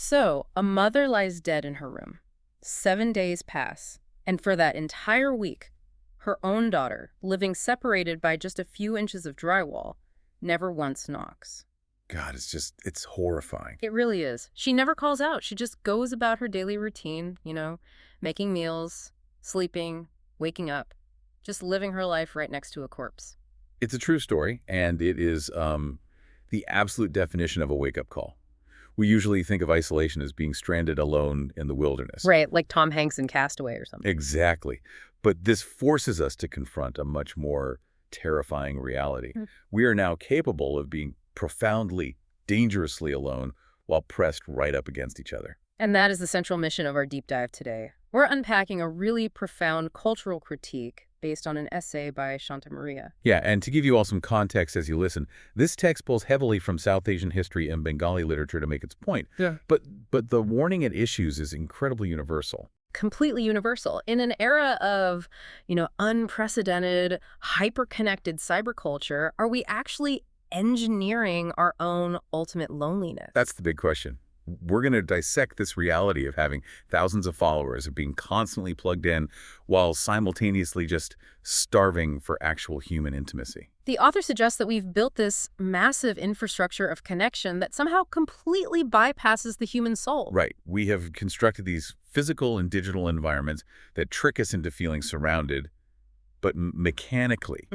So, a mother lies dead in her room. 7 days pass, and for that entire week, her own daughter, living separated by just a few inches of drywall, never once knocks. God, it's horrifying. It really is. She never calls out. She just goes about her daily routine, making meals, sleeping, waking up, just living her life right next to a corpse. It's a true story, and it is the absolute definition of a wake-up call. We usually think of isolation as being stranded alone in the wilderness. Right, like Tom Hanks in Castaway or something. Exactly. But this forces us to confront a much more terrifying reality. We are now capable of being profoundly, dangerously alone while pressed right up against each other. And that is the central mission of our deep dive today. We're unpacking a really profound cultural critique based on an essay by Shanta Maria. Yeah, and to give you all some context as you listen, this text pulls heavily from South Asian history and Bengali literature to make its point. Yeah. But the warning it issues is incredibly universal. Completely universal. In an era of, unprecedented, hyperconnected cyberculture, are we actually engineering our own ultimate loneliness? That's the big question. We're going to dissect this reality of having thousands of followers, of being constantly plugged in while simultaneously just starving for actual human intimacy. The author suggests that we've built this massive infrastructure of connection that somehow completely bypasses the human soul. Right. We have constructed these physical and digital environments that trick us into feeling surrounded, but mechanically,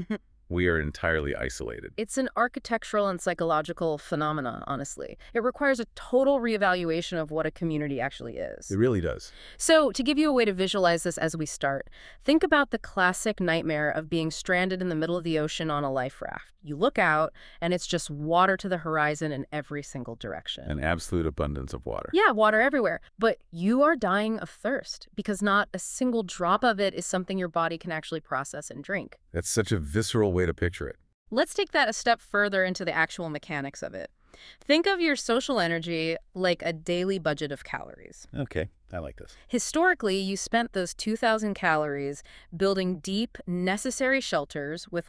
we are entirely isolated. It's an architectural and psychological phenomenon, honestly. It requires a total reevaluation of what a community actually is. It really does. So, to give you a way to visualize this as we start, think about the classic nightmare of being stranded in the middle of the ocean on a life raft. You look out, and it's just water to the horizon in every single direction. An absolute abundance of water. Yeah, water everywhere. But you are dying of thirst because not a single drop of it is something your body can actually process and drink. That's such a visceral way to picture it. Let's take that a step further into the actual mechanics of it. Think of your social energy like a daily budget of calories. Okay, I like this. Historically, you spent those 2,000 calories building deep, necessary shelters with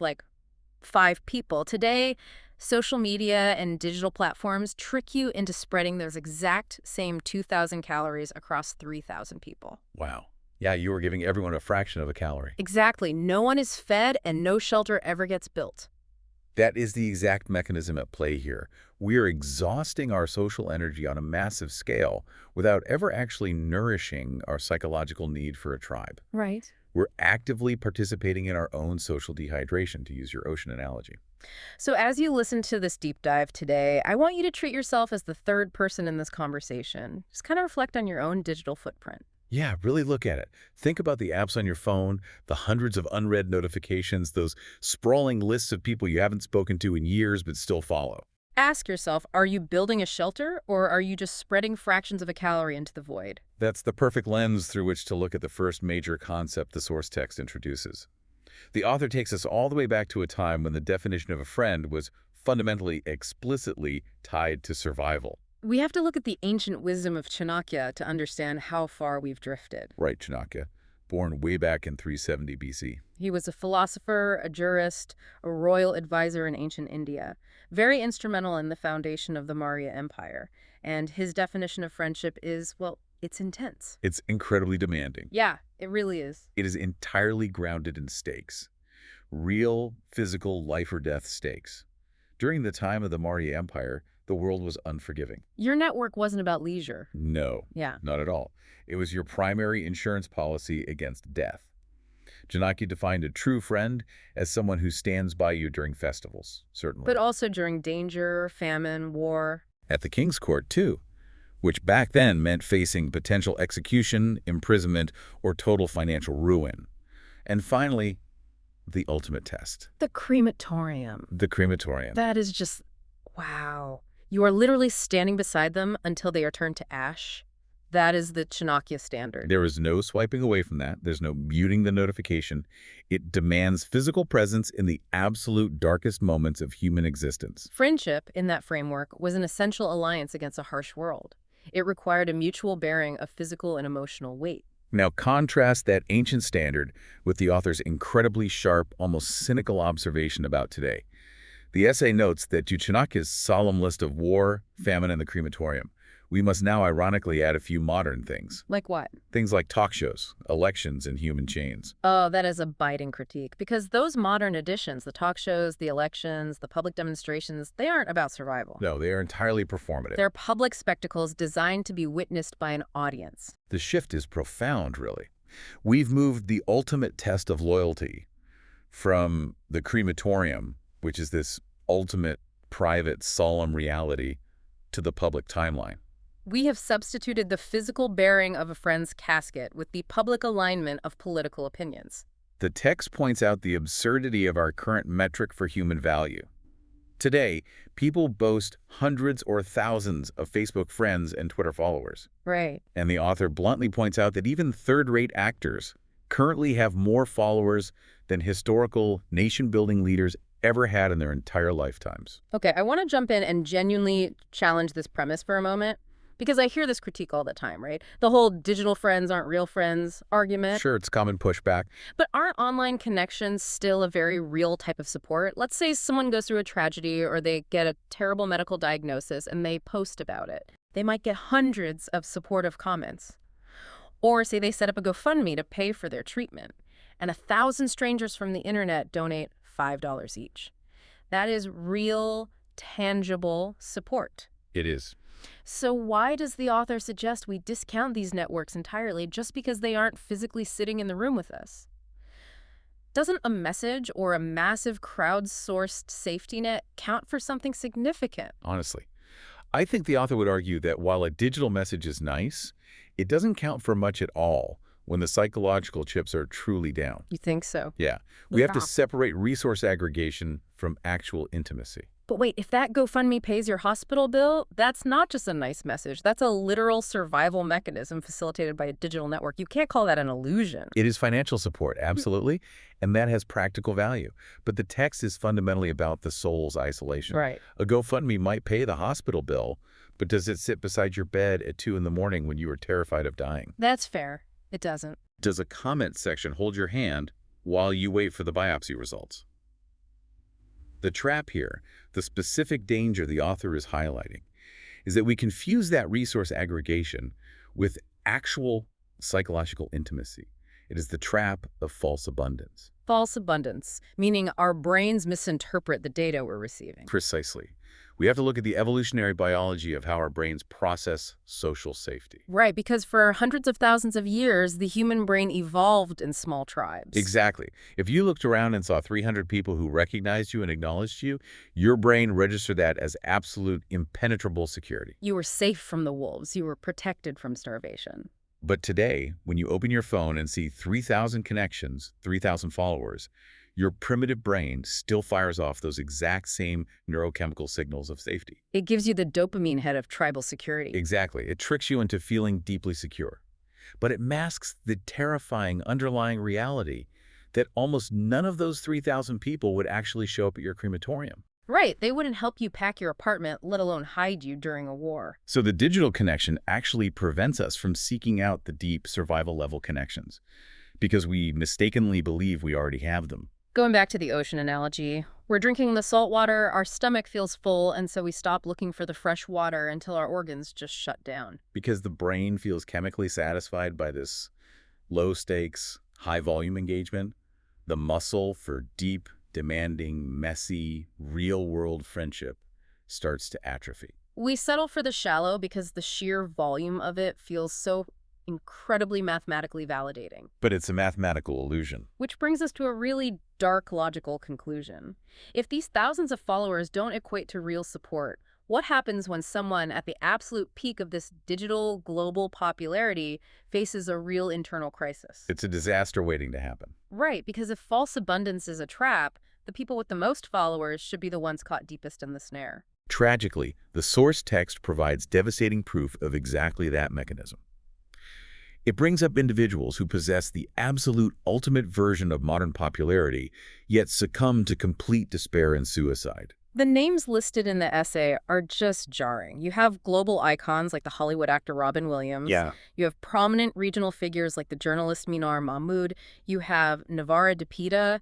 5 people. Today, social media and digital platforms trick you into spreading those exact same 2,000 calories across 3,000 people. Wow. Yeah, you were giving everyone a fraction of a calorie. Exactly. No one is fed and no shelter ever gets built. That is the exact mechanism at play here. We are exhausting our social energy on a massive scale without ever actually nourishing our psychological need for a tribe. Right. We're actively participating in our own social dehydration, to use your ocean analogy. So as you listen to this deep dive today, I want you to treat yourself as the third person in this conversation. Just kind of reflect on your own digital footprint. Yeah, really look at it. Think about the apps on your phone, the hundreds of unread notifications, those sprawling lists of people you haven't spoken to in years but still follow. Ask yourself, are you building a shelter or are you just spreading fractions of a calorie into the void? That's the perfect lens through which to look at the first major concept the source text introduces. The author takes us all the way back to a time when the definition of a friend was fundamentally, explicitly tied to survival. We have to look at the ancient wisdom of Chanakya to understand how far we've drifted. Right, Chanakya, born way back in 370 BC. He was a philosopher, a jurist, a royal advisor in ancient India, very instrumental in the foundation of the Maurya Empire. And his definition of friendship is, well, it's intense. It's incredibly demanding. Yeah, it really is. It is entirely grounded in stakes. Real, physical, life or death stakes. During the time of the Maurya Empire, the world was unforgiving. Your network wasn't about leisure. No, Yeah. not at all. It was your primary insurance policy against death. Chanakya defined a true friend as someone who stands by you during festivals, certainly. But also during danger, famine, war. At the king's court, too, which back then meant facing potential execution, imprisonment, or total financial ruin. And finally, the ultimate test. The crematorium. The crematorium. That is just, wow. You are literally standing beside them until they are turned to ash. That is the Chanakya Standard. There is no swiping away from that. There's no muting the notification. It demands physical presence in the absolute darkest moments of human existence. Friendship, in that framework, was an essential alliance against a harsh world. It required a mutual bearing of physical and emotional weight. Now contrast that ancient standard with the author's incredibly sharp, almost cynical observation about today. The essay notes that to Chanakya's solemn list of war, famine, and the crematorium, We must now ironically add a few modern things. Like what? Things like talk shows, elections, and human chains. Oh, that is a biting critique, because those modern additions, the talk shows, the elections, the public demonstrations, they aren't about survival. No, they are entirely performative. They're public spectacles designed to be witnessed by an audience. The shift is profound, really. We've moved the ultimate test of loyalty from the crematorium, which is this ultimate, private, solemn reality, to the public timeline. We have substituted the physical bearing of a friend's casket with the public alignment of political opinions. The text points out the absurdity of our current metric for human value. Today, people boast hundreds or thousands of Facebook friends and Twitter followers. Right. And the author bluntly points out that even third-rate actors currently have more followers than historical nation-building leaders ever had in their entire lifetimes. Okay, I want to jump in and genuinely challenge this premise for a moment, because I hear this critique all the time, right? The whole digital friends aren't real friends argument. Sure, it's common pushback. But aren't online connections still a very real type of support? Let's say someone goes through a tragedy or they get a terrible medical diagnosis and they post about it. They might get hundreds of supportive comments. Or say they set up a GoFundMe to pay for their treatment, and 1,000 strangers from the internet donate $5 each. That is real, tangible support. It is. So why does the author suggest we discount these networks entirely just because they aren't physically sitting in the room with us? Doesn't a message or a massive crowdsourced safety net count for something significant? Honestly, I think the author would argue that while a digital message is nice, it doesn't count for much at all when the psychological chips are truly down. You think so? Yeah. We have to Yeah. separate resource aggregation from actual intimacy. But wait, if that GoFundMe pays your hospital bill, that's not just a nice message. That's a literal survival mechanism facilitated by a digital network. You can't call that an illusion. It is financial support, absolutely, and that has practical value. But the text is fundamentally about the soul's isolation. Right. A GoFundMe might pay the hospital bill, but does it sit beside your bed at 2 in the morning when you are terrified of dying? That's fair. It doesn't. Does a comment section hold your hand while you wait for the biopsy results? The trap here, the specific danger the author is highlighting, is that we confuse that resource aggregation with actual psychological intimacy. It is the trap of false abundance. False abundance, meaning our brains misinterpret the data we're receiving. Precisely. We have to look at the evolutionary biology of how our brains process social safety. Right, because for hundreds of thousands of years, the human brain evolved in small tribes. Exactly. If you looked around and saw 300 people who recognized you and acknowledged you, your brain registered that as absolute impenetrable security. You were safe from the wolves. You were protected from starvation. But today, when you open your phone and see 3,000 connections, 3,000 followers, your primitive brain still fires off those exact same neurochemical signals of safety. It gives you the dopamine hit of tribal security. Exactly. It tricks you into feeling deeply secure. But it masks the terrifying underlying reality that almost none of those 3,000 people would actually show up at your crematorium. Right, they wouldn't help you pack your apartment, let alone hide you during a war. So the digital connection actually prevents us from seeking out the deep survival-level connections because we mistakenly believe we already have them. Going back to the ocean analogy, we're drinking the salt water, our stomach feels full, and so we stop looking for the fresh water until our organs just shut down. Because the brain feels chemically satisfied by this low-stakes, high-volume engagement, the muscle for deep, demanding, messy, real-world friendship starts to atrophy. We settle for the shallow because the sheer volume of it feels so incredibly mathematically validating. But it's a mathematical illusion. Which brings us to a really dark logical conclusion. If these thousands of followers don't equate to real support, what happens when someone at the absolute peak of this digital global popularity faces a real internal crisis? It's a disaster waiting to happen. Right, because if false abundance is a trap, the people with the most followers should be the ones caught deepest in the snare. Tragically, the source text provides devastating proof of exactly that mechanism. It brings up individuals who possess the absolute ultimate version of modern popularity, yet succumb to complete despair and suicide. The names listed in the essay are just jarring. You have global icons like the Hollywood actor Robin Williams. Yeah. You have prominent regional figures like the journalist Minar Mahmood. You have Navara Depita,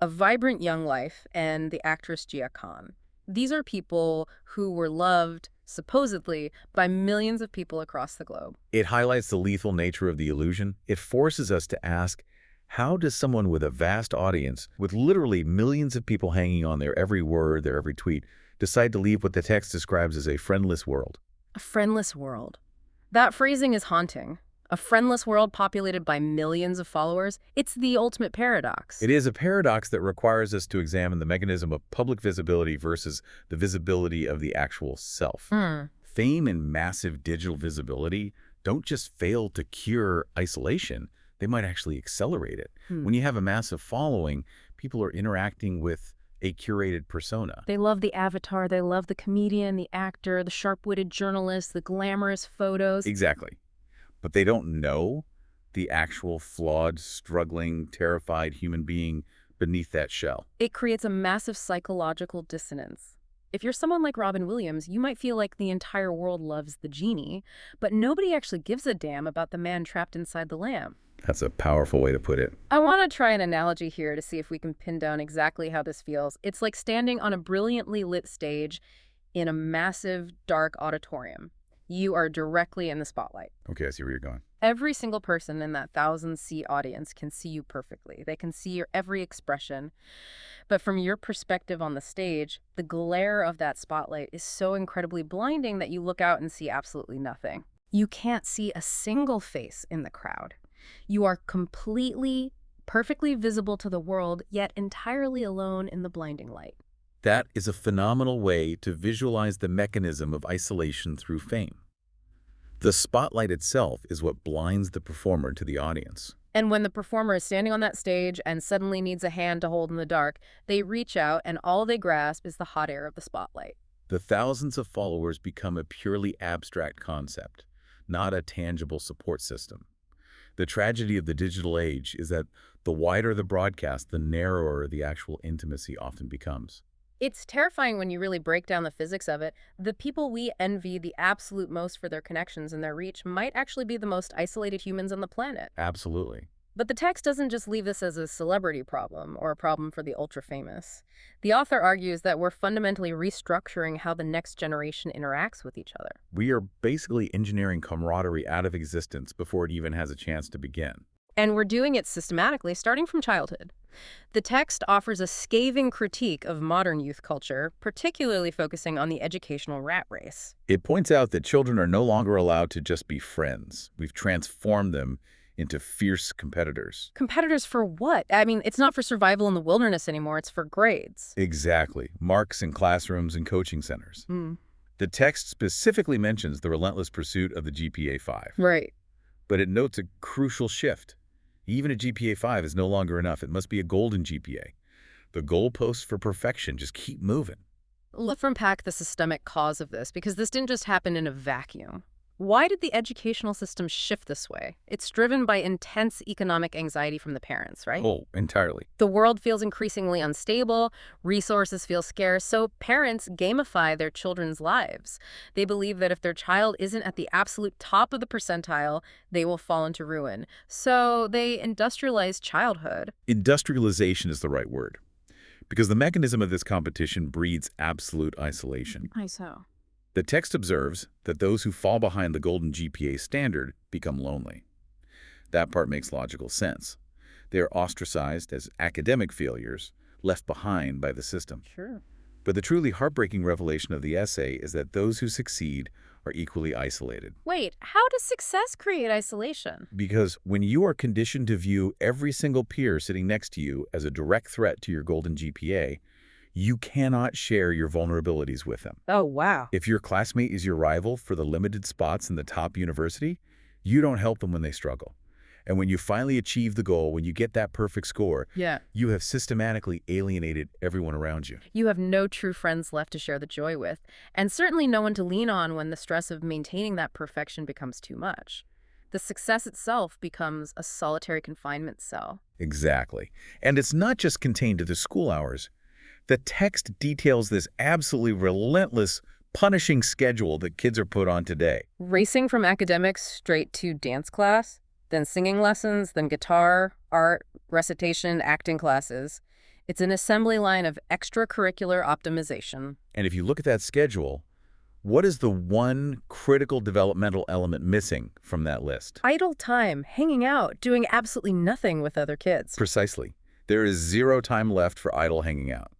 A Vibrant Young Life, and the actress Jia Khan. These are people who were loved, supposedly by millions of people across the globe. It highlights the lethal nature of the illusion. It forces us to ask, how does someone with a vast audience, with literally millions of people hanging on their every word, their every tweet, decide to leave what the text describes as a friendless world? A friendless world. That phrasing is haunting. A friendless world populated by millions of followers, it's the ultimate paradox. It is a paradox that requires us to examine the mechanism of public visibility versus the visibility of the actual self. Fame and massive digital visibility don't just fail to cure isolation, they might actually accelerate it. When you have a massive following, people are interacting with a curated persona. They love the avatar, they love the comedian, the actor, the sharp-witted journalist, the glamorous photos. Exactly. But they don't know the actual flawed, struggling, terrified human being beneath that shell. It creates a massive psychological dissonance. If you're someone like Robin Williams, you might feel like the entire world loves the genie, but nobody actually gives a damn about the man trapped inside the lamp. That's a powerful way to put it. I want to try an analogy here to see if we can pin down exactly how this feels. It's like standing on a brilliantly lit stage in a massive, dark auditorium. You are directly in the spotlight. Okay, I see where you're going. Every single person in that 1,000-seat audience can see you perfectly. They can see your every expression. But from your perspective on the stage, the glare of that spotlight is so incredibly blinding that you look out and see absolutely nothing. You can't see a single face in the crowd. You are completely, perfectly visible to the world, yet entirely alone in the blinding light. That is a phenomenal way to visualize the mechanism of isolation through fame. The spotlight itself is what blinds the performer to the audience. And when the performer is standing on that stage and suddenly needs a hand to hold in the dark, they reach out and all they grasp is the hot air of the spotlight. The thousands of followers become a purely abstract concept, not a tangible support system. The tragedy of the digital age is that the wider the broadcast, the narrower the actual intimacy often becomes. It's terrifying when you really break down the physics of it. The people we envy the absolute most for their connections and their reach might actually be the most isolated humans on the planet. Absolutely. But the text doesn't just leave this as a celebrity problem or a problem for the ultra-famous. The author argues that we're fundamentally restructuring how the next generation interacts with each other. We are basically engineering camaraderie out of existence before it even has a chance to begin. And we're doing it systematically, starting from childhood. The text offers a scathing critique of modern youth culture, particularly focusing on the educational rat race. It points out that children are no longer allowed to just be friends. We've transformed them into fierce competitors. Competitors for what? I mean, it's not for survival in the wilderness anymore, it's for grades. Exactly. Marks in classrooms and coaching centers. The text specifically mentions the relentless pursuit of the GPA 5. Right. But it notes a crucial shift. Even a GPA 5 is no longer enough. It must be a golden GPA. The goalposts for perfection just keep moving. Let's unpack the systemic cause of this, because this didn't just happen in a vacuum. Why did the educational system shift this way? It's driven by intense economic anxiety from the parents, right? Oh, entirely. The world feels increasingly unstable, resources feel scarce, so parents gamify their children's lives. They believe that if their child isn't at the absolute top of the percentile, they will fall into ruin. So they industrialize childhood. Industrialization is the right word, because the mechanism of this competition breeds absolute isolation. Why so? The text observes that those who fall behind the golden GPA standard become lonely. That part makes logical sense. They are ostracized as academic failures, left behind by the system. Sure. But the truly heartbreaking revelation of the essay is that those who succeed are equally isolated. Wait, how does success create isolation? Because when you are conditioned to view every single peer sitting next to you as a direct threat to your golden GPA, you cannot share your vulnerabilities with them. Oh, wow. If your classmate is your rival for the limited spots in the top university, you don't help them when they struggle. And when you finally achieve the goal, when you get that perfect score, you have systematically alienated everyone around you. You have no true friends left to share the joy with, and certainly no one to lean on when the stress of maintaining that perfection becomes too much. The success itself becomes a solitary confinement cell. Exactly. And it's not just contained to the school hours. The text details this absolutely relentless, punishing schedule that kids are put on today. Racing from academics straight to dance class, then singing lessons, then guitar, art, recitation, acting classes. It's an assembly line of extracurricular optimization. And if you look at that schedule, What is the one critical developmental element missing from that list? Idle time, hanging out, doing absolutely nothing with other kids. Precisely. There is zero time left for idle hanging out.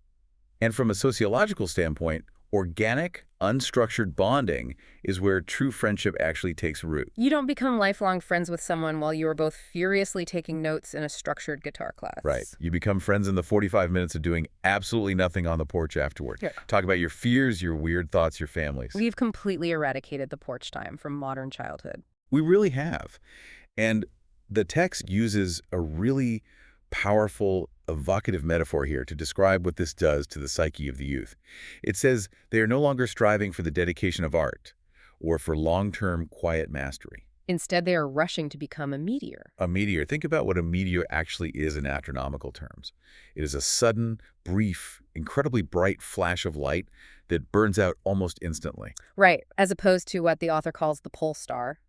And from a sociological standpoint, organic, unstructured bonding is where true friendship actually takes root. You don't become lifelong friends with someone while you are both furiously taking notes in a structured guitar class. Right. You become friends in the 45 minutes of doing absolutely nothing on the porch afterward. Yeah. Talk about your fears, your weird thoughts, your families. We've completely eradicated the porch time from modern childhood. We really have. And the text uses a really powerful, evocative metaphor here to describe what this does to the psyche of the youth. It says they are no longer striving for the dedication of art or for long-term quiet mastery. Instead, they are rushing to become a meteor. A meteor. Think about what a meteor actually is in astronomical terms. It is a sudden, brief, incredibly bright flash of light that burns out almost instantly. Right, as opposed to what the author calls the pole star.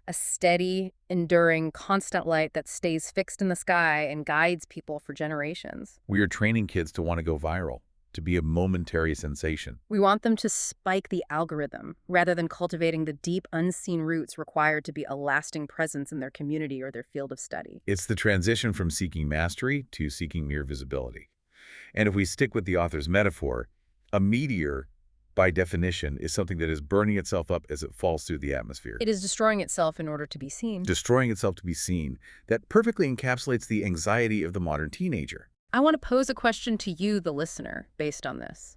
A steady, enduring, constant light that stays fixed in the sky and guides people for generations. We are training kids to want to go viral, to be a momentary sensation. We want them to spike the algorithm, rather than cultivating the deep, unseen roots required to be a lasting presence in their community or their field of study. It's the transition from seeking mastery to seeking mere visibility. And if we stick with the author's metaphor, a meteor, by definition, is something that is burning itself up as it falls through the atmosphere. It is destroying itself in order to be seen. Destroying itself to be seen. That perfectly encapsulates the anxiety of the modern teenager. I want to pose a question to you, the listener, based on this.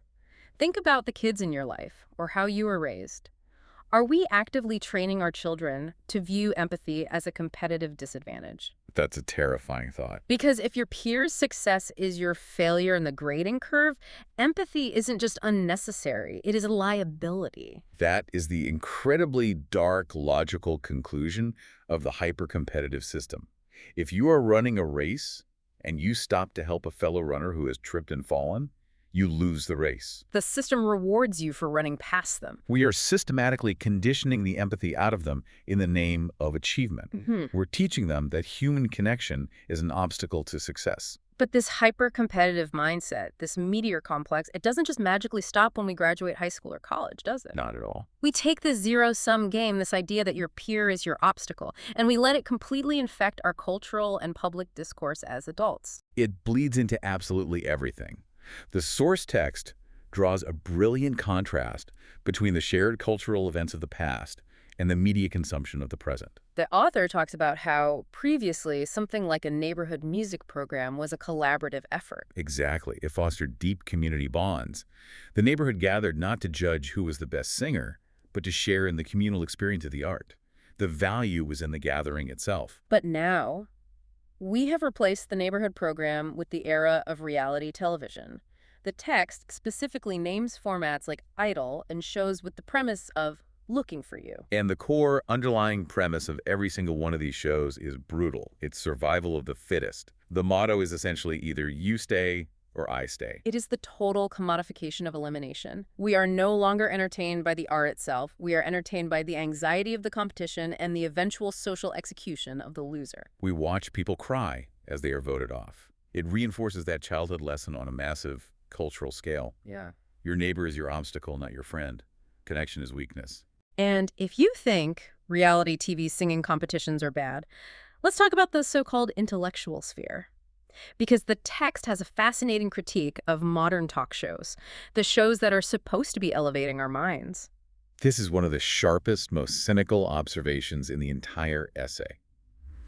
Think about the kids in your life, or how you were raised. Are we actively training our children to view empathy as a competitive disadvantage? That's a terrifying thought. Because if your peer's success is your failure in the grading curve, empathy isn't just unnecessary, it is a liability. That is the incredibly dark, logical conclusion of the hyper-competitive system. If you are running a race and you stop to help a fellow runner who has tripped and fallen, you lose the race. The system rewards you for running past them. We are systematically conditioning the empathy out of them in the name of achievement. We're teaching them that human connection is an obstacle to success. But this hyper-competitive mindset, this meteor complex, it doesn't just magically stop when we graduate high school or college, does it? Not at all. We take this zero-sum game, this idea that your peer is your obstacle, and we let it completely infect our cultural and public discourse as adults. It bleeds into absolutely everything. The source text draws a brilliant contrast between the shared cultural events of the past and the media consumption of the present. The author talks about how previously something like a neighborhood music program was a collaborative effort. Exactly. It fostered deep community bonds. The neighborhood gathered not to judge who was the best singer, but to share in the communal experience of the art. The value was in the gathering itself. But now, we have replaced the neighborhood program with the era of reality television. The text specifically names formats like Idol and shows with the premise of looking for you. And the core underlying premise of every single one of these shows is brutal. It's survival of the fittest. The motto is essentially either you stay or I stay. It is the total commodification of elimination. We are no longer entertained by the art itself. We are entertained by the anxiety of the competition and the eventual social execution of the loser. We watch people cry as they are voted off. It reinforces that childhood lesson on a massive cultural scale. Yeah. Your neighbor is your obstacle, not your friend. Connection is weakness. And if you think reality TV singing competitions are bad, let's talk about the so-called intellectual sphere. Because the text has a fascinating critique of modern talk shows, the shows that are supposed to be elevating our minds. This is one of the sharpest, most cynical observations in the entire essay.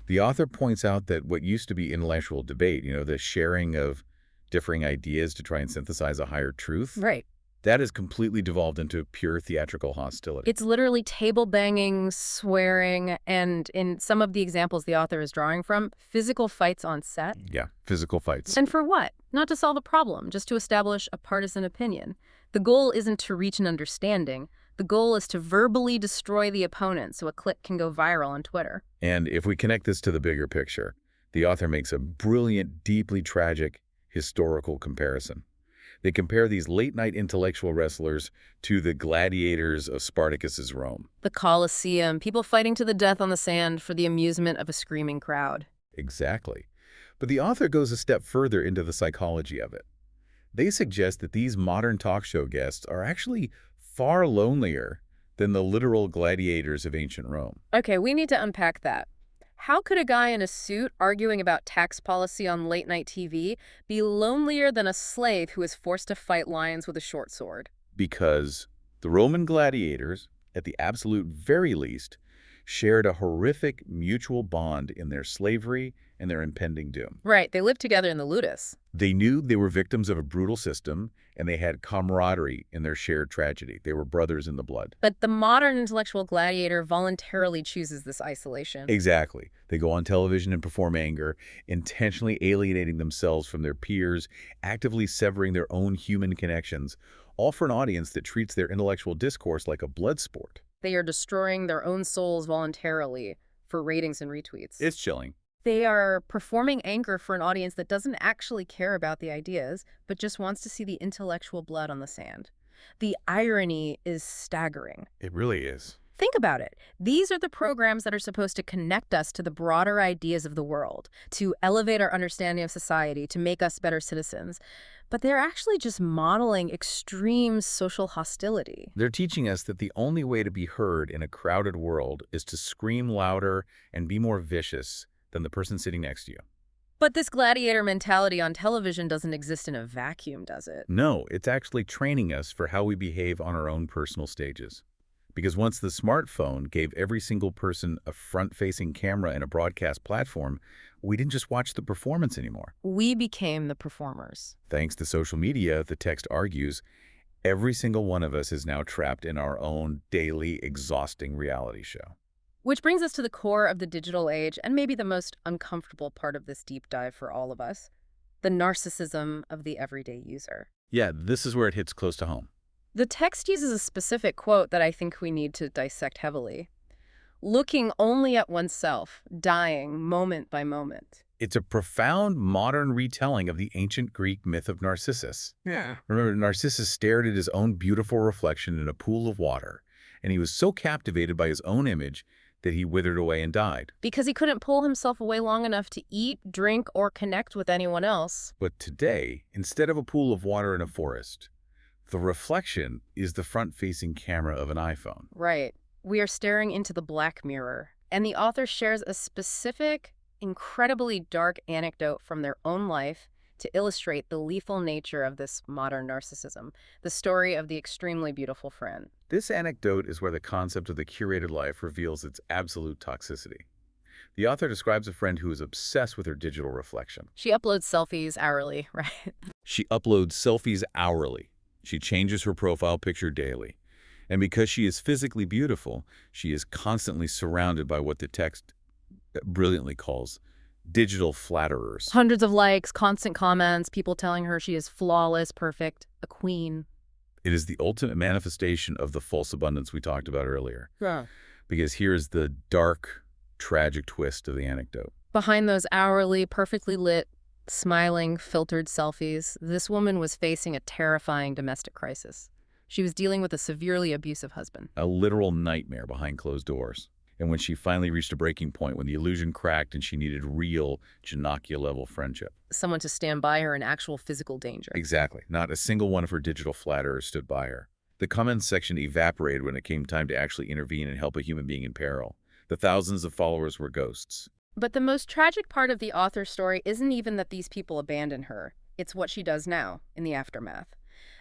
The author points out that what used to be intellectual debate, the sharing of differing ideas to try and synthesize a higher truth, Right. that has completely devolved into pure theatrical hostility. It's literally table banging, swearing, and in some of the examples the author is drawing from, physical fights on set. Yeah, physical fights. And for what? Not to solve a problem, just to establish a partisan opinion. The goal isn't to reach an understanding. The goal is to verbally destroy the opponent so a clip can go viral on Twitter. And if we connect this to the bigger picture, the author makes a brilliant, deeply tragic historical comparison. They compare these late-night intellectual wrestlers to the gladiators of Spartacus's Rome. The Colosseum, people fighting to the death on the sand for the amusement of a screaming crowd. Exactly. But the author goes a step further into the psychology of it. They suggest that these modern talk show guests are actually far lonelier than the literal gladiators of ancient Rome. Okay, we need to unpack that. How could a guy in a suit arguing about tax policy on late-night TV be lonelier than a slave who is forced to fight lions with a short sword? Because the Roman gladiators, at the absolute very least, shared a horrific mutual bond in their slavery and their impending doom. Right, they lived together in the ludus. They knew they were victims of a brutal system, and they had camaraderie in their shared tragedy. They were brothers in the blood. But the modern intellectual gladiator voluntarily chooses this isolation. Exactly. They go on television and perform anger, intentionally alienating themselves from their peers, actively severing their own human connections, all for an audience that treats their intellectual discourse like a blood sport. They are destroying their own souls voluntarily for ratings and retweets. It's chilling. They are performing anger for an audience that doesn't actually care about the ideas, but just wants to see the intellectual blood on the sand. The irony is staggering. It really is. Think about it. These are the programs that are supposed to connect us to the broader ideas of the world, to elevate our understanding of society, to make us better citizens. But they're actually just modeling extreme social hostility. They're teaching us that the only way to be heard in a crowded world is to scream louder and be more vicious than the person sitting next to you. But this gladiator mentality on television doesn't exist in a vacuum, does it? No, it's actually training us for how we behave on our own personal stages. Because once the smartphone gave every single person a front-facing camera and a broadcast platform, we didn't just watch the performance anymore. We became the performers. Thanks to social media, the text argues, every single one of us is now trapped in our own daily, exhausting reality show. Which brings us to the core of the digital age, and maybe the most uncomfortable part of this deep dive for all of us, the narcissism of the everyday user. Yeah, this is where it hits close to home. The text uses a specific quote that I think we need to dissect heavily. Looking only at oneself, dying moment by moment. It's a profound modern retelling of the ancient Greek myth of Narcissus. Yeah. Remember, Narcissus stared at his own beautiful reflection in a pool of water, and he was so captivated by his own image that he withered away and died. Because he couldn't pull himself away long enough to eat, drink, or connect with anyone else. But today, instead of a pool of water in a forest, the reflection is the front-facing camera of an iPhone. Right. We are staring into the black mirror, and the author shares a specific, incredibly dark anecdote from their own life to illustrate the lethal nature of this modern narcissism, the story of the extremely beautiful friend. This anecdote is where the concept of the curated life reveals its absolute toxicity. The author describes a friend who is obsessed with her digital reflection. She uploads selfies hourly, right? She uploads selfies hourly. She changes her profile picture daily. And because she is physically beautiful, she is constantly surrounded by what the text brilliantly calls digital flatterers. Hundreds of likes, constant comments, people telling her she is flawless, perfect, a queen. It is the ultimate manifestation of the false abundance we talked about earlier. Yeah. Because here's the dark, tragic twist of the anecdote. Behind those hourly, perfectly lit, smiling, filtered selfies, this woman was facing a terrifying domestic crisis. She was dealing with a severely abusive husband. A literal nightmare behind closed doors. And when she finally reached a breaking point, when the illusion cracked and she needed real Chanakya-level friendship. Someone to stand by her in actual physical danger. Exactly. Not a single one of her digital flatterers stood by her. The comments section evaporated when it came time to actually intervene and help a human being in peril. The thousands of followers were ghosts. But the most tragic part of the author's story isn't even that these people abandon her. It's what she does now, in the aftermath.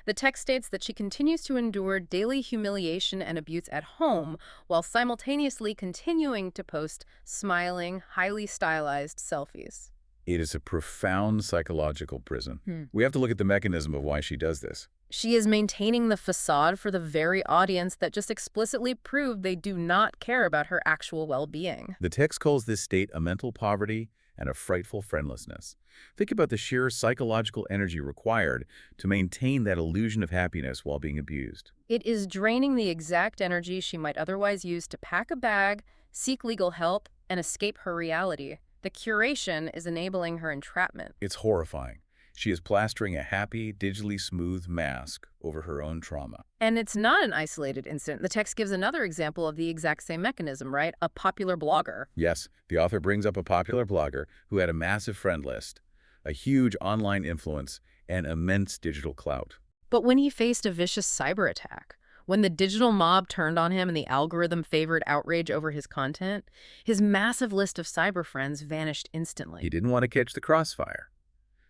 The text states that she continues to endure daily humiliation and abuse at home while simultaneously continuing to post smiling, highly stylized selfies. It is a profound psychological prison. We have to look at the mechanism of why she does this. She is maintaining the facade for the very audience that just explicitly proved they do not care about her actual well-being. The text calls this state a mental poverty and a frightful friendlessness. Think about the sheer psychological energy required to maintain that illusion of happiness while being abused. It is draining the exact energy she might otherwise use to pack a bag, seek legal help, and escape her reality. The curation is enabling her entrapment. It's horrifying. She is plastering a happy, digitally smooth mask over her own trauma. And it's not an isolated incident. The text gives another example of the exact same mechanism, right? A popular blogger. Yes, the author brings up a popular blogger who had a massive friend list, a huge online influence, and immense digital clout. But when he faced a vicious cyber attack, When the digital mob turned on him and the algorithm favored outrage over his content, his massive list of cyber friends vanished He instantly. didn't want to catch the crossfire.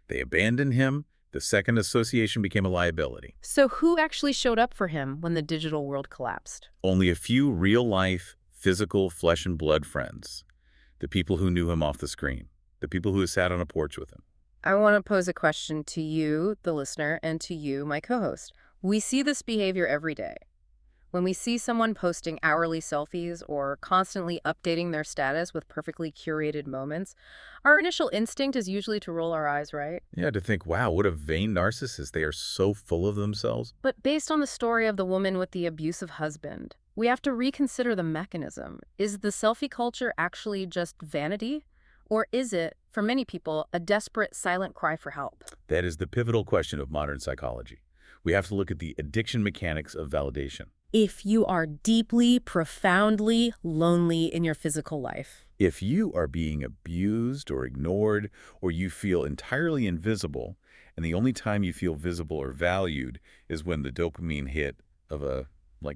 They abandoned him. The second association became a liability. So who actually showed up for him when the digital world collapsed? Only a few real-life, physical, flesh and blood friends. The people who knew him off the screen. The people who sat on a porch with him. I want to pose a question to you, the listener, and to you, my co-host. We see this behavior every day. When we see someone posting hourly selfies or constantly updating their status with perfectly curated moments, our initial instinct is usually to roll our eyes, right? Yeah, to think, wow, what a vain narcissist. They are so full of themselves. But based on the story of the woman with the abusive husband, we have to reconsider the mechanism. Is the selfie culture actually just vanity? Or is it, for many people, a desperate silent cry for help? That is the pivotal question of modern psychology. We have to look at the addiction mechanics of validation. If you are deeply, profoundly lonely in your physical life, If you are being abused or ignored, or you feel entirely invisible, and the only time you feel visible or valued is when the dopamine hit of a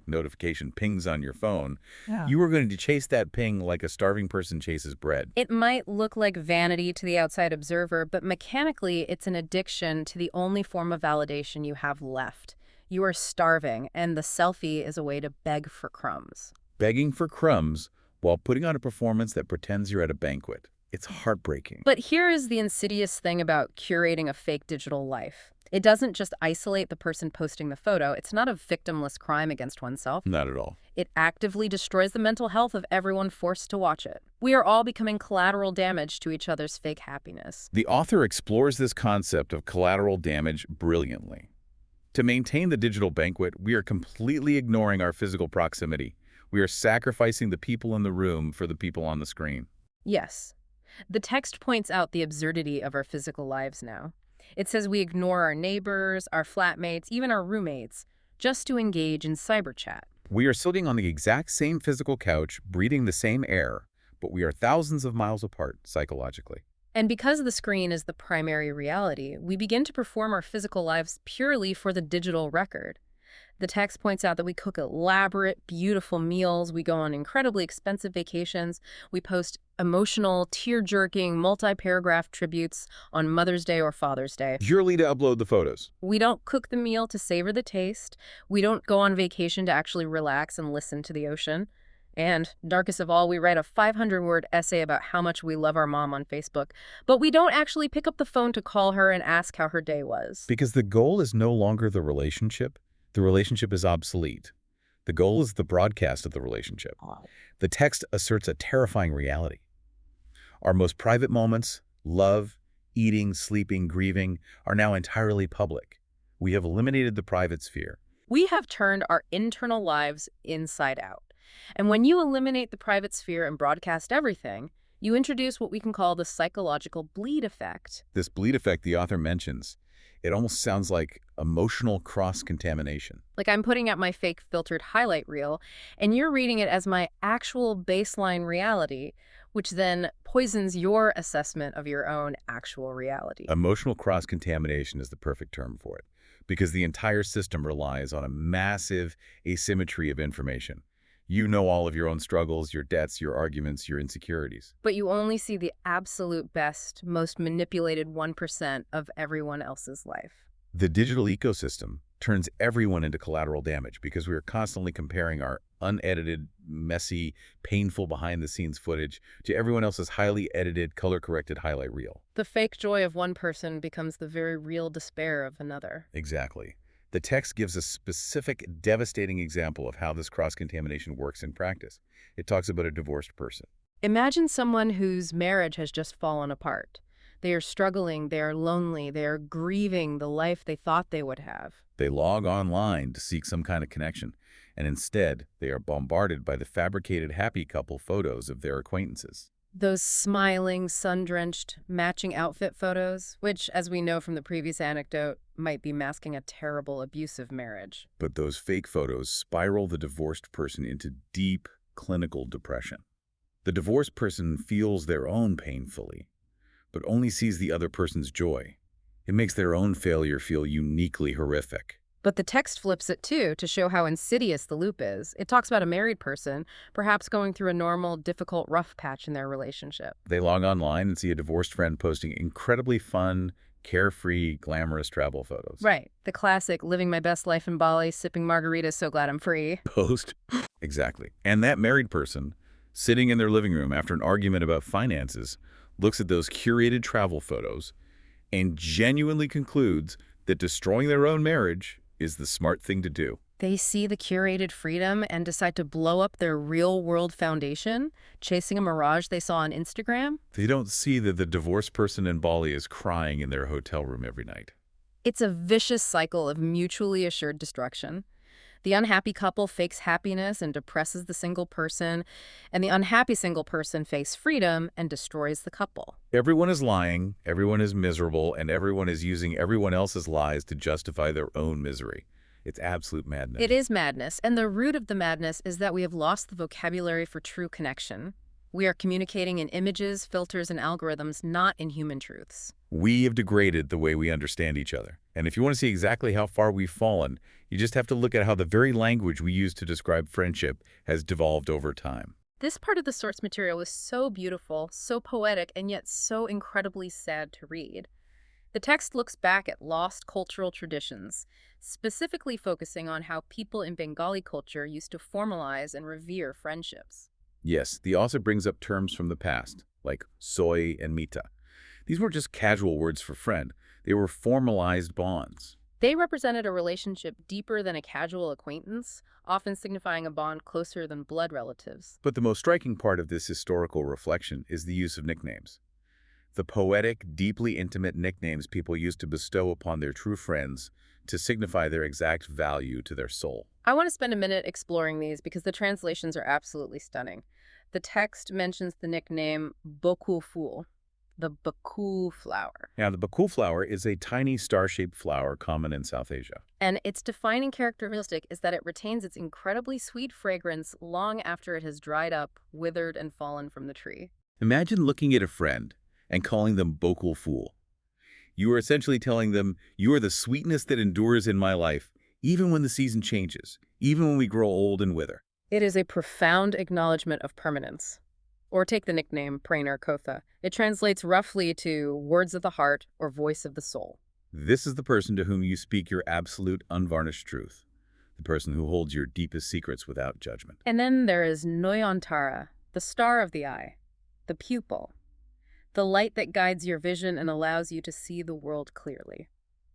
notification pings on your phone, yeah, you are going to chase that ping like a starving person chases bread. it might look like vanity to the outside observer, but mechanically it's an addiction to the only form of validation you have left. You are starving, and the selfie is a way to beg for crumbs. Begging for crumbs while putting on a performance that pretends you're at a banquet. It's heartbreaking. But here is the insidious thing about curating a fake digital life. It doesn't just isolate the person posting the photo. It's not a victimless crime against oneself. Not at all. It actively destroys the mental health of everyone forced to watch it. We are all becoming collateral damage to each other's fake happiness. The author explores this concept of collateral damage brilliantly. To maintain the digital banquet, we are completely ignoring our physical proximity. We are sacrificing the people in the room for the people on the screen. Yes. The text points out the absurdity of our physical lives now. It says we ignore our neighbors, our flatmates, even our roommates, just to engage in cyber chat. We are sitting on the exact same physical couch, breathing the same air, but we are thousands of miles apart psychologically. And because the screen is the primary reality, we begin to perform our physical lives purely for the digital record. The text points out that we cook elaborate, beautiful meals, we go on incredibly expensive vacations, we post emotional, tear-jerking, multi-paragraph tributes on Mother's Day or Father's Day. Purely to upload the photos. We don't cook the meal to savor the taste. We don't go on vacation to actually relax and listen to the ocean. And, darkest of all, we write a 500-word essay about how much we love our mom on Facebook, but we don't actually pick up the phone to call her and ask how her day was. Because the goal is no longer the relationship is obsolete. The goal is the broadcast of the relationship. The text asserts a terrifying reality. Our most private moments, love, eating, sleeping, grieving, are now entirely public. We have eliminated the private sphere. We have turned our internal lives inside out. And when you eliminate the private sphere and broadcast everything, you introduce what we can call the psychological bleed effect. This bleed effect the author mentions, it almost sounds like emotional cross-contamination. Like I'm putting out my fake filtered highlight reel, and you're reading it as my actual baseline reality, which then poisons your assessment of your own actual reality. Emotional cross-contamination is the perfect term for it, because the entire system relies on a massive asymmetry of information. You know all of your own struggles, your debts, your arguments, your insecurities. But you only see the absolute best, most manipulated 1% of everyone else's life. The digital ecosystem turns everyone into collateral damage because we are constantly comparing our unedited, messy, painful behind-the-scenes footage to everyone else's highly edited, color-corrected highlight reel. The fake joy of one person becomes the very real despair of another. Exactly. The text gives a specific, devastating example of how this cross-contamination works in practice. It talks about a divorced person. Imagine someone whose marriage has just fallen apart. They are struggling, they are lonely, they are grieving the life they thought they would have. They log online to seek some kind of connection, and instead, they are bombarded by the fabricated happy couple photos of their acquaintances. Those smiling, sun-drenched, matching outfit photos, which, as we know from the previous anecdote, might be masking a terrible, abusive marriage. But those fake photos spiral the divorced person into deep, clinical depression. The divorced person feels their own pain fully, but only sees the other person's joy. It makes their own failure feel uniquely horrific. But the text flips it too to show how insidious the loop is. It talks about a married person, perhaps going through a normal, difficult, rough patch in their relationship. They log online and see a divorced friend posting incredibly fun, carefree, glamorous travel photos. Right. The classic, living my best life in Bali, sipping margaritas, so glad I'm free. Post? Exactly. And that married person, sitting in their living room after an argument about finances, looks at those curated travel photos and genuinely concludes that destroying their own marriage is the smart thing to do. They see the curated freedom and decide to blow up their real-world foundation, chasing a mirage they saw on Instagram. They don't see that the divorced person in Bali is crying in their hotel room every night. It's a vicious cycle of mutually assured destruction. The unhappy couple fakes happiness and depresses the single person, and the unhappy single person fakes freedom and destroys the couple. Everyone is lying, everyone is miserable, and everyone is using everyone else's lies to justify their own misery. It's absolute madness. It is madness, and the root of the madness is that we have lost the vocabulary for true connection. We are communicating in images, filters, and algorithms, not in human truths. We have degraded the way we understand each other. And if you want to see exactly how far we've fallen, you just have to look at how the very language we use to describe friendship has devolved over time. This part of the source material was so beautiful, so poetic, and yet so incredibly sad to read. The text looks back at lost cultural traditions, specifically focusing on how people in Bengali culture used to formalize and revere friendships. Yes, the author brings up terms from the past, like soy and mita. These weren't just casual words for friend. They were formalized bonds. They represented a relationship deeper than a casual acquaintance, often signifying a bond closer than blood relatives. But the most striking part of this historical reflection is the use of nicknames. The poetic, deeply intimate nicknames people used to bestow upon their true friends to signify their exact value to their soul. I want to spend a minute exploring these because the translations are absolutely stunning. The text mentions the nickname Bakul Phool, the Bakul flower. Now, the Bakul flower is a tiny star-shaped flower common in South Asia. And its defining characteristic is that it retains its incredibly sweet fragrance long after it has dried up, withered, and fallen from the tree. Imagine looking at a friend and calling them Bakul Phool. You are essentially telling them, you are the sweetness that endures in my life, even when the season changes, even when we grow old and wither. It is a profound acknowledgement of permanence. Or take the nickname Prainer Kotha. It translates roughly to words of the heart or voice of the soul. This is the person to whom you speak your absolute, unvarnished truth, the person who holds your deepest secrets without judgment. And then there is Noyantara, the star of the eye, the pupil, the light that guides your vision and allows you to see the world clearly.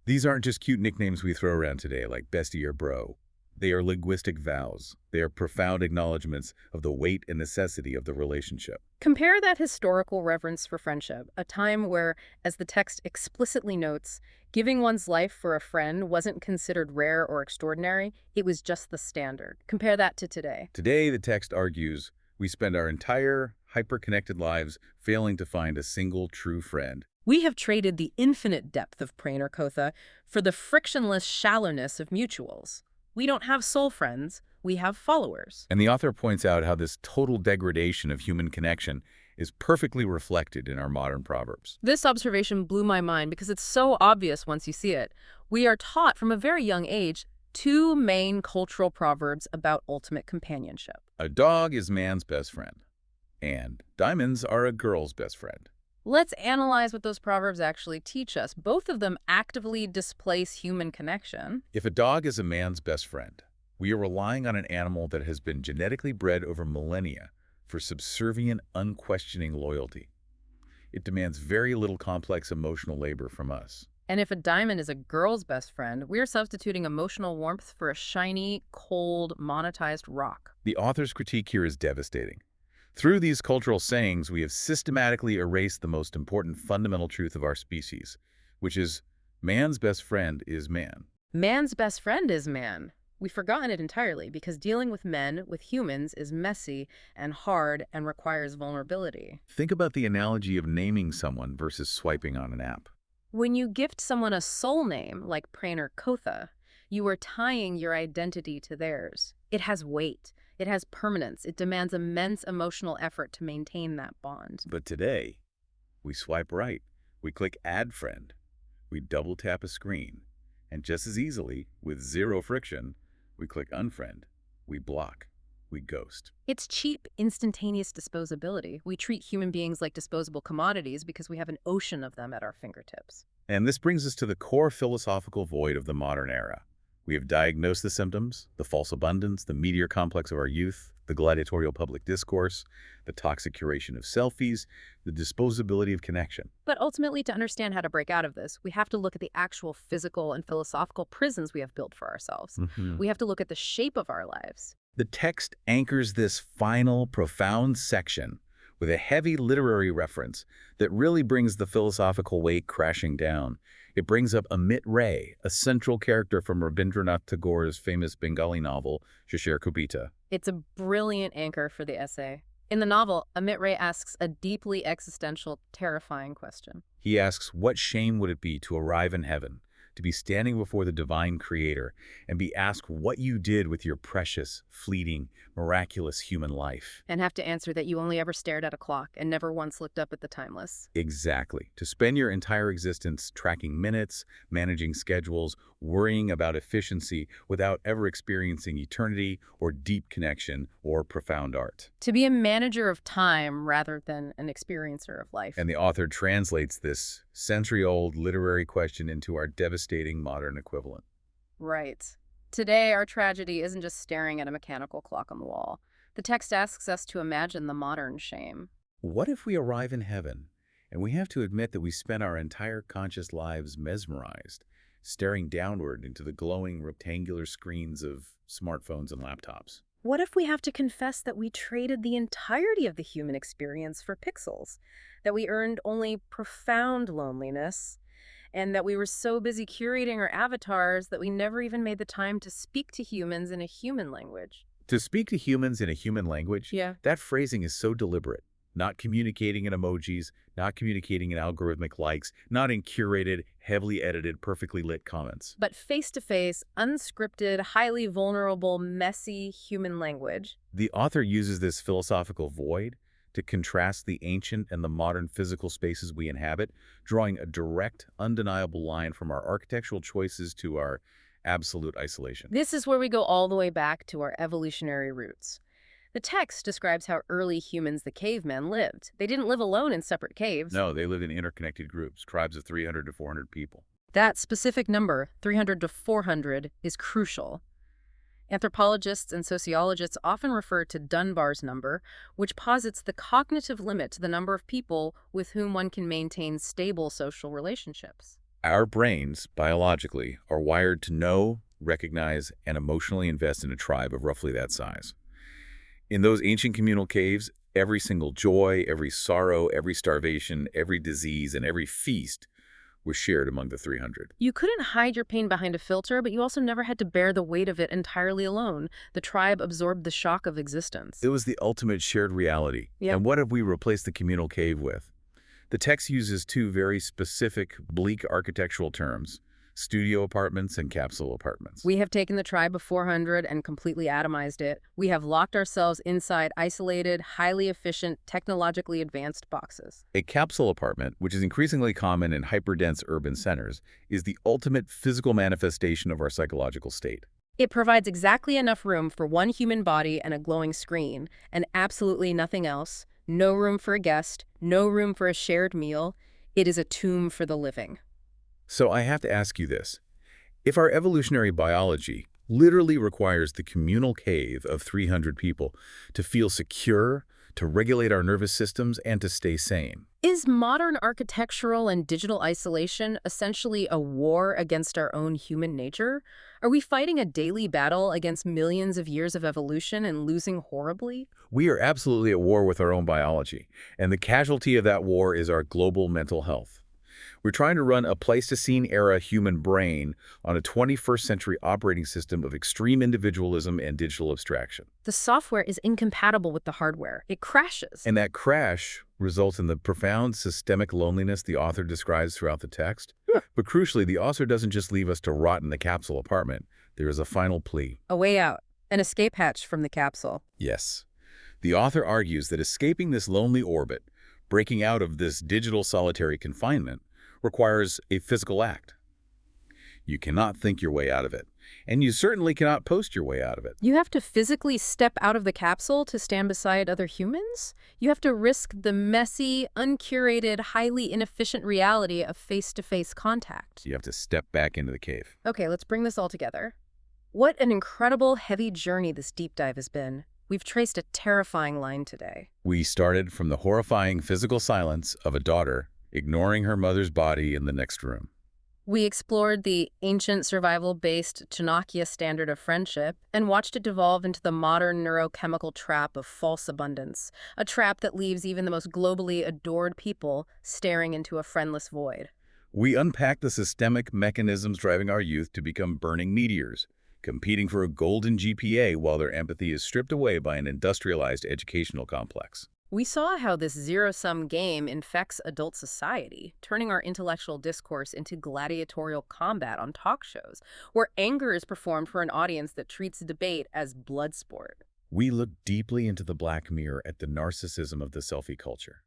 These aren't just cute nicknames we throw around today like bestie or bro. They are linguistic vows. They are profound acknowledgments of the weight and necessity of the relationship. Compare that historical reverence for friendship, a time where, as the text explicitly notes, giving one's life for a friend wasn't considered rare or extraordinary, it was just the standard. Compare that to today. Today, the text argues, we spend our entire hyperconnected lives failing to find a single true friend. We have traded the infinite depth of Prainer Kotha for the frictionless shallowness of mutuals. We don't have soul friends, we have followers. And the author points out how this total degradation of human connection is perfectly reflected in our modern proverbs. This observation blew my mind because it's so obvious once you see it. We are taught from a very young age two main cultural proverbs about ultimate companionship. A dog is man's best friend, and diamonds are a girl's best friend. Let's analyze what those proverbs actually teach us. Both of them actively displace human connection. If a dog is a man's best friend, we are relying on an animal that has been genetically bred over millennia for subservient, unquestioning loyalty. It demands very little complex emotional labor from us. And if a diamond is a girl's best friend, we're substituting emotional warmth for a shiny, cold, monetized rock. The author's critique here is devastating. Through these cultural sayings, we have systematically erased the most important fundamental truth of our species, which is man's best friend is man. Man's best friend is man. We've forgotten it entirely because dealing with men, with humans, is messy and hard and requires vulnerability. Think about the analogy of naming someone versus swiping on an app. When you gift someone a soul name, like Prainer Kotha, you are tying your identity to theirs. It has weight. It has permanence. It demands immense emotional effort to maintain that bond. But today, we swipe right. We click Add Friend. We double tap a screen. And just as easily, with zero friction, we click unfriend, we block, we ghost. It's cheap, instantaneous disposability. We treat human beings like disposable commodities because we have an ocean of them at our fingertips. And this brings us to the core philosophical void of the modern era. We have diagnosed the symptoms, the false abundance, the meteor complex of our youth, the gladiatorial public discourse, the toxic curation of selfies, the disposability of connection. But ultimately, to understand how to break out of this, we have to look at the actual physical and philosophical prisons we have built for ourselves. We have to look at the shape of our lives. The text anchors this final, profound section with a heavy literary reference that really brings the philosophical weight crashing down. It brings up Amit Ray, a central character from Rabindranath Tagore's famous Bengali novel, Shishir Kubita. It's a brilliant anchor for the essay. In the novel, Amit Ray asks a deeply existential, terrifying question. He asks, what shame would it be to arrive in heaven, to be standing before the divine creator, and be asked what you did with your precious, fleeting, miraculous human life? And have to answer that you only ever stared at a clock and never once looked up at the timeless. Exactly. To spend your entire existence tracking minutes, managing schedules, worrying about efficiency without ever experiencing eternity or deep connection or profound art. To be a manager of time rather than an experiencer of life. And the author translates this century-old literary question into our devastating modern equivalent. Right. Today, our tragedy isn't just staring at a mechanical clock on the wall. The text asks us to imagine the modern shame. What if we arrive in heaven and we have to admit that we spent our entire conscious lives mesmerized, staring downward into the glowing rectangular screens of smartphones and laptops? What if we have to confess that we traded the entirety of the human experience for pixels, that we earned only profound loneliness, and that we were so busy curating our avatars that we never even made the time to speak to humans in a human language? To speak to humans in a human language? Yeah. That phrasing is so deliberate. Not communicating in emojis, not communicating in algorithmic likes, not in curated, heavily edited, perfectly lit comments. But face-to-face, unscripted, highly vulnerable, messy human language. The author uses this philosophical void to contrast the ancient and the modern physical spaces we inhabit, drawing a direct, undeniable line from our architectural choices to our absolute isolation. This is where we go all the way back to our evolutionary roots. The text describes how early humans, the cavemen, lived. They didn't live alone in separate caves. No, they lived in interconnected groups, tribes of 300 to 400 people. That specific number, 300 to 400, is crucial. Anthropologists and sociologists often refer to Dunbar's number, which posits the cognitive limit to the number of people with whom one can maintain stable social relationships. Our brains, biologically, are wired to know, recognize, and emotionally invest in a tribe of roughly that size. In those ancient communal caves, every single joy, every sorrow, every starvation, every disease, and every feast was shared among the 300. You couldn't hide your pain behind a filter, but you also never had to bear the weight of it entirely alone. The tribe absorbed the shock of existence. It was the ultimate shared reality. Yep. And what have we replaced the communal cave with? The text uses two very specific, bleak architectural terms: studio apartments and capsule apartments. We have taken the tribe of 400 and completely atomized it. We have locked ourselves inside isolated, highly efficient, technologically advanced boxes. A capsule apartment, which is increasingly common in hyperdense urban centers, is the ultimate physical manifestation of our psychological state. It provides exactly enough room for one human body and a glowing screen, and absolutely nothing else. No room for a guest, no room for a shared meal. It is a tomb for the living. So I have to ask you this. If our evolutionary biology literally requires the communal cave of 300 people to feel secure, to regulate our nervous systems, and to stay sane, is modern architectural and digital isolation essentially a war against our own human nature? Are we fighting a daily battle against millions of years of evolution and losing horribly? we are absolutely at war with our own biology, and the casualty of that war is our global mental health. We're trying to run a Pleistocene-era human brain on a 21st century operating system of extreme individualism and digital abstraction. The software is incompatible with the hardware. It crashes. And that crash results in the profound systemic loneliness the author describes throughout the text. But crucially, the author doesn't just leave us to rot in the capsule apartment. There is a final plea. A way out. An escape hatch from the capsule. Yes. The author argues that escaping this lonely orbit, breaking out of this digital solitary confinement, requires a physical act. You cannot think your way out of it. And you certainly cannot post your way out of it. You have to physically step out of the capsule to stand beside other humans? You have to risk the messy, uncurated, highly inefficient reality of face-to-face contact. You have to step back into the cave. Okay, let's bring this all together. What an incredible, heavy journey this deep dive has been. We've traced a terrifying line today. We started from the horrifying physical silence of a daughter ignoring her mother's body in the next room. We explored the ancient survival-based Chanakya Standard of friendship and watched it devolve into the modern neurochemical trap of false abundance, a trap that leaves even the most globally adored people staring into a friendless void. We unpacked the systemic mechanisms driving our youth to become burning meteors, competing for a golden GPA while their empathy is stripped away by an industrialized educational complex. We saw how this zero-sum game infects adult society, turning our intellectual discourse into gladiatorial combat on talk shows, where anger is performed for an audience that treats debate as blood sport. We looked deeply into the black mirror at the narcissism of the selfie culture,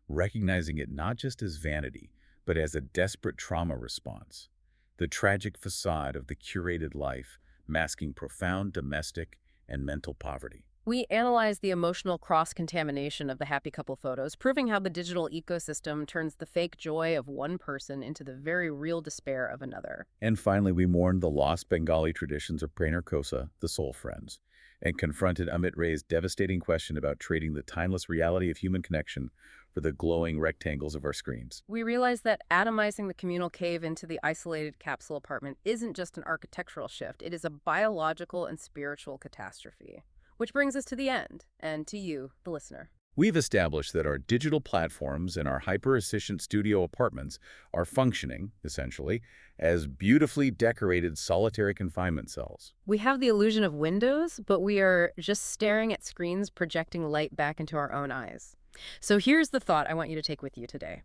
recognizing it not just as vanity, but as a desperate trauma response, the tragic facade of the curated life masking profound domestic and mental poverty. We analyzed the emotional cross-contamination of the happy couple photos, proving how the digital ecosystem turns the fake joy of one person into the very real despair of another. And finally, we mourned the lost Bengali traditions of Praner Kosa, the soul friends, and confronted Amit Ray's devastating question about trading the timeless reality of human connection for the glowing rectangles of our screens. We realized that atomizing the communal cave into the isolated capsule apartment isn't just an architectural shift, it is a biological and spiritual catastrophe. Which brings us to the end, and to you, the listener. We've established that our digital platforms and our hyper-efficient studio apartments are functioning, essentially, as beautifully decorated solitary confinement cells. We have the illusion of windows, but we are just staring at screens projecting light back into our own eyes. So here's the thought I want you to take with you today.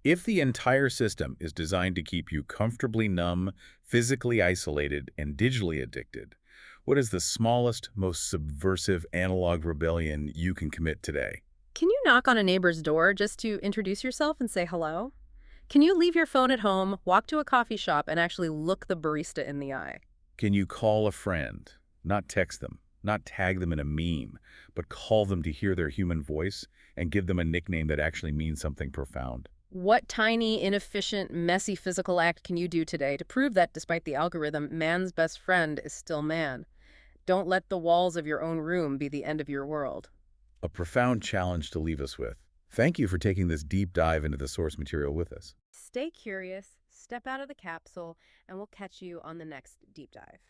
If the entire system is designed to keep you comfortably numb, physically isolated, and digitally addicted, what is the smallest, most subversive analog rebellion you can commit today? Can you knock on a neighbor's door just to introduce yourself and say hello? Can you leave your phone at home, walk to a coffee shop, and actually look the barista in the eye? Can you call a friend, not text them, not tag them in a meme, but call them to hear their human voice and give them a nickname that actually means something profound? What tiny, inefficient, messy physical act can you do today to prove that, despite the algorithm, man's best friend is still man? Don't let the walls of your own room be the end of your world. A profound challenge to leave us with. Thank you for taking this deep dive into the source material with us. Stay curious, step out of the capsule, and we'll catch you on the next deep dive.